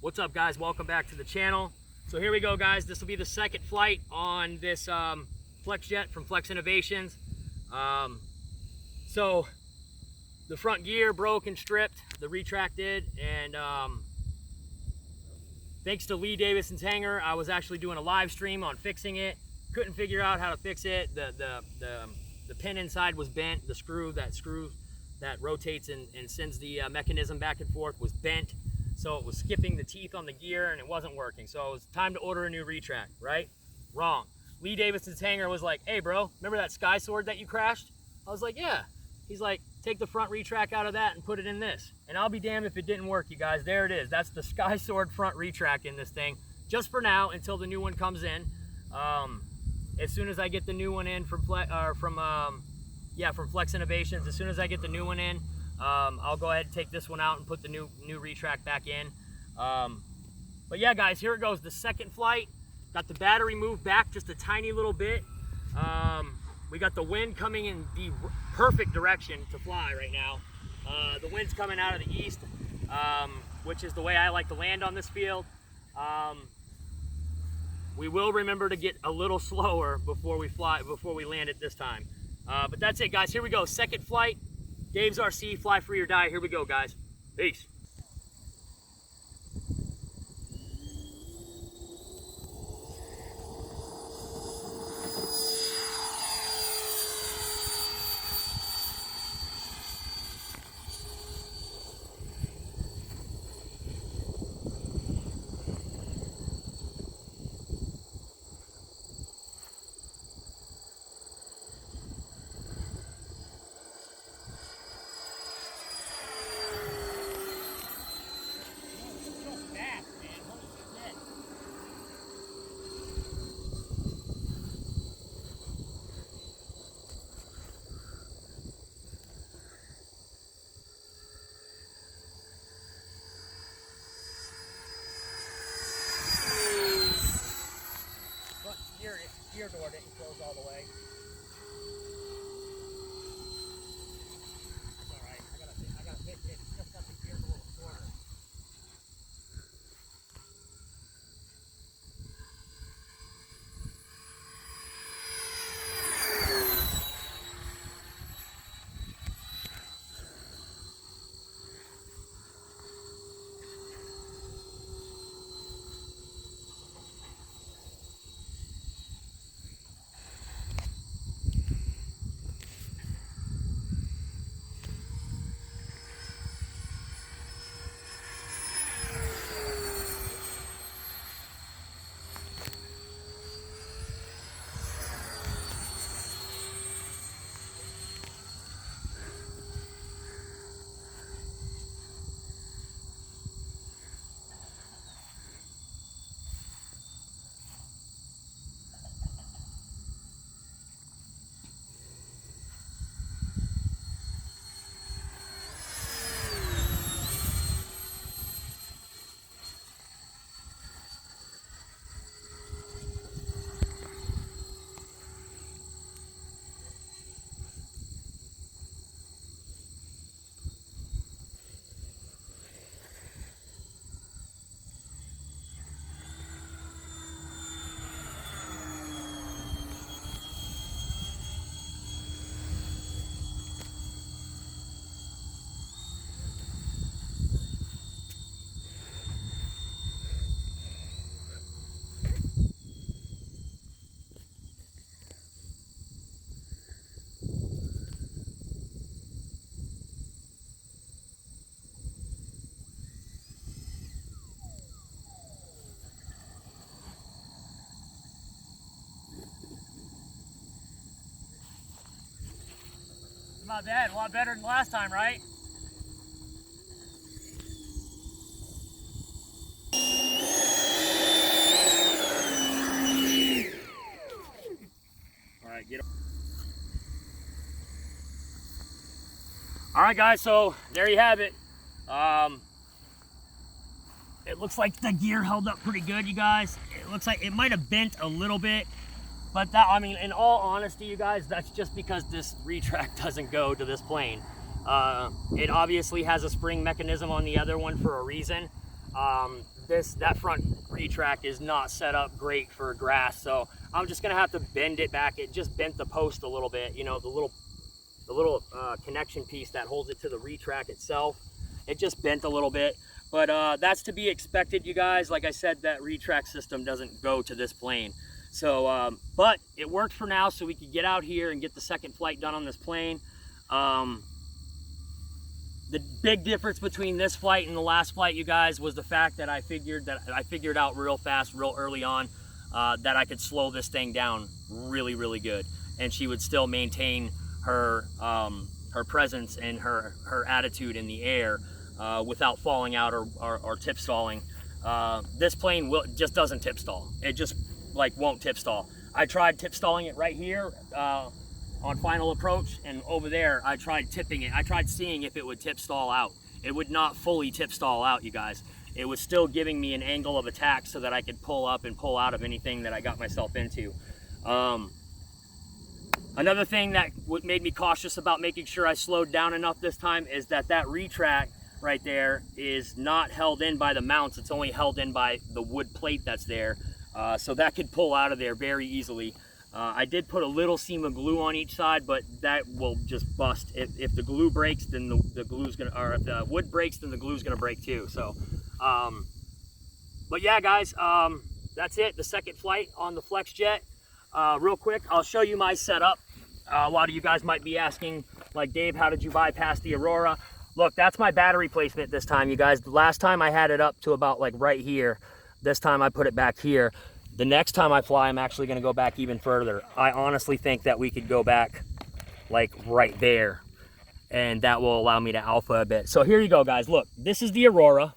What's up, guys? Welcome back to the channel. So here we go, guys. This will be the second flight on this Flex Jet from Flex Innovations. So the front gear broke and stripped, the retract did, and thanks to Lee Davidson's Hangar, I was actually doing a live stream on fixing it. Couldn't figure out how to fix it. The pin inside was bent. The screw that rotates and sends the mechanism back and forth was bent. So it was skipping the teeth on the gear and it wasn't working. So it was time to order a new retract, right? Wrong. Lee Davidson's Hangar was like, hey bro, remember that skysword that you crashed? I was like, yeah. He's like, take the front retract out of that and put it in this. And I'll be damned if it didn't work, you guys. There it is. That's the skysword front retract in this thing. Just for now, until the new one comes in. As soon as I get the new one in from Flex Innovations, as soon as I get the new one in, I'll go ahead and take this one out and put the new retract back in. But yeah, guys, here it goes. The second flight. Got the battery moved back just a tiny little bit. We got the wind coming in the perfect direction to fly right now. The wind's coming out of the east, which is the way I like to land on this field. We will remember to get a little slower before we land it this time. But that's it, guys. Here we go. Second flight. Dave's RC, fly free or die. Here we go, guys. Peace. Gear door didn't close all the way. It's all right. I gotta fix it. It's just got the gears a little shorter. Not bad, a lot better than last time, right? All right, get up. All right, guys, so there you have it. It looks like the gear held up pretty good, you guys. It looks like it might have bent a little bit. But that, I mean, in all honesty, you guys, that's just because this retract doesn't go to this plane. It obviously has a spring mechanism on the other one for a reason. that front retract is not set up great for grass, so I'm just gonna have to bend it back. It just bent the post a little bit, you know, the little connection piece that holds it to the retract itself. It just bent a little bit, but that's to be expected, you guys. Like I said, that retract system doesn't go to this plane. So, but it worked for now, so we could get out here and get the second flight done on this plane. The big difference between this flight and the last flight, you guys, was the fact that I figured out real fast, real early on, that I could slow this thing down really, really good, and she would still maintain her presence and her attitude in the air without falling out or tip stalling. This plane just doesn't tip stall. It just won't tip stall. I tried tip stalling it right here on final approach, and over there I tried tipping it. I tried seeing if it would tip stall out. It would not fully tip stall out, you guys. It was still giving me an angle of attack so that I could pull up and pull out of anything that I got myself into. Another thing that made me cautious about making sure I slowed down enough this time is that retract right there is not held in by the mounts. It's only held in by the wood plate that's there. So that could pull out of there very easily. I did put a little seam of glue on each side, but that will just bust. If the glue breaks, then the glue's gonna, or if the wood breaks, then the glue's gonna break too. So, but yeah, guys, that's it. The second flight on the FlexJet. Real quick, I'll show you my setup. A lot of you guys might be asking, like, Dave, how did you bypass the Aurora? Look, that's my battery placement this time, you guys. The last time I had it up to about right here. This time I put it back here. The next time I fly, I'm actually gonna go back even further. I honestly think that we could go back right there, and that will allow me to alpha a bit. So here you go, guys. Look, this is the Aurora.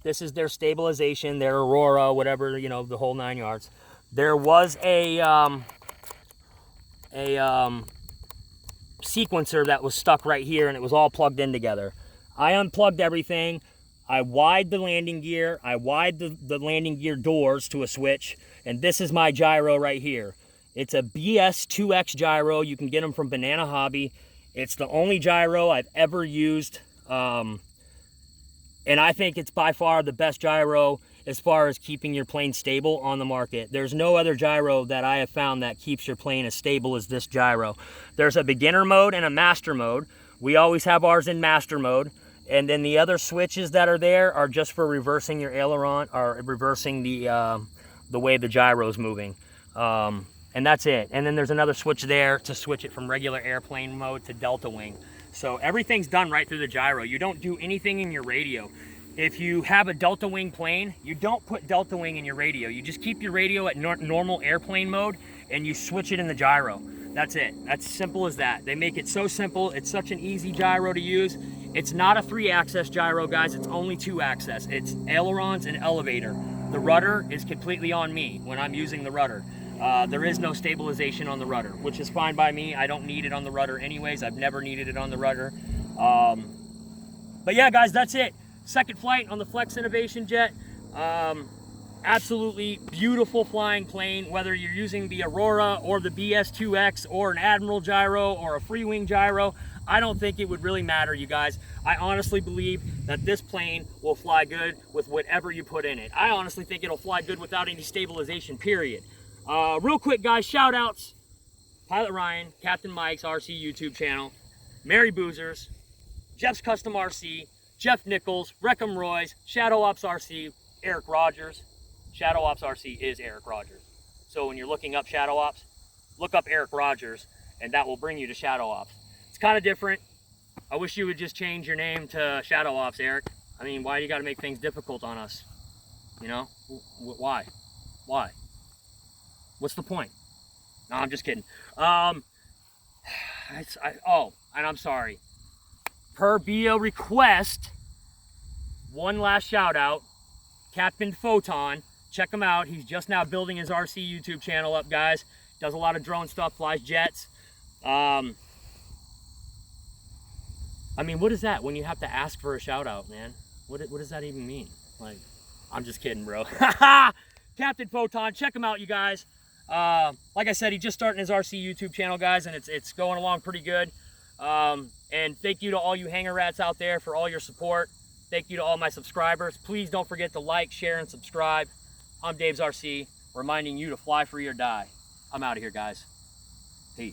This is their stabilization, their Aurora, whatever, you know, the whole 9 yards. There was a sequencer that was stuck right here, and it was all plugged in together. I unplugged everything. I wired the landing gear. I wired the landing gear doors to a switch, and this is my gyro right here. It's a BS2X gyro. You can get them from Banana Hobby. It's the only gyro I've ever used, and I think it's by far the best gyro as far as keeping your plane stable on the market. There's no other gyro that I have found that keeps your plane as stable as this gyro. There's a beginner mode and a master mode. We always have ours in master mode. And then the other switches that are there are just for reversing your aileron, or reversing the way the gyro is moving. And that's it. And then there's another switch there to switch it from regular airplane mode to delta wing. So everything's done right through the gyro. You don't do anything in your radio. If you have a delta wing plane, you don't put delta wing in your radio. You just keep your radio at normal airplane mode, and you switch it in the gyro. That's it. That's simple as that. They make it so simple. It's such an easy gyro to use. It's not a 3-axis gyro, guys. It's only 2-axis. It's ailerons and elevator. The rudder is completely on me when I'm using the rudder. There is no stabilization on the rudder, which is fine by me. I don't need it on the rudder anyways. I've never needed it on the rudder. But yeah, guys, that's it. Second flight on the Flex Innovation Jet. Absolutely beautiful flying plane, whether you're using the Aurora or the BS2X or an Admiral gyro or a free wing gyro. I don't think it would really matter, you guys. I honestly believe that this plane will fly good with whatever you put in it. I honestly think it'll fly good without any stabilization, period. Real quick, guys, shout outs. Pilot Ryan, Captain Mike's RC YouTube channel, Mary Boozers, Jeff's Custom RC, Jeff Nichols, Wreckham Roy's, Shadow Ops RC, Eric Rogers. Shadow Ops RC is Eric Rogers. So when you're looking up Shadow Ops, look up Eric Rogers, and that will bring you to Shadow Ops. It's kind of different. I wish you would just change your name to Shadow Ops, Eric. I mean, why do you got to make things difficult on us? You know, why? Why? What's the point? No, I'm just kidding. Oh, and I'm sorry. Per via request, one last shout out, Captain Photon. Check him out. He's just now building his RC YouTube channel up, guys. Does a lot of drone stuff, flies jets. I mean, what is that when you have to ask for a shout out, man? What does that even mean? Like, I'm just kidding, bro. Captain Photon, check him out, you guys. Like I said, he's just starting his RC YouTube channel, guys, and it's going along pretty good. And thank you to all you Hangar Rats out there for all your support. Thank you to all my subscribers. Please don't forget to like, share, and subscribe. I'm Dave's RC, reminding you to fly free or die. I'm out of here, guys. Peace.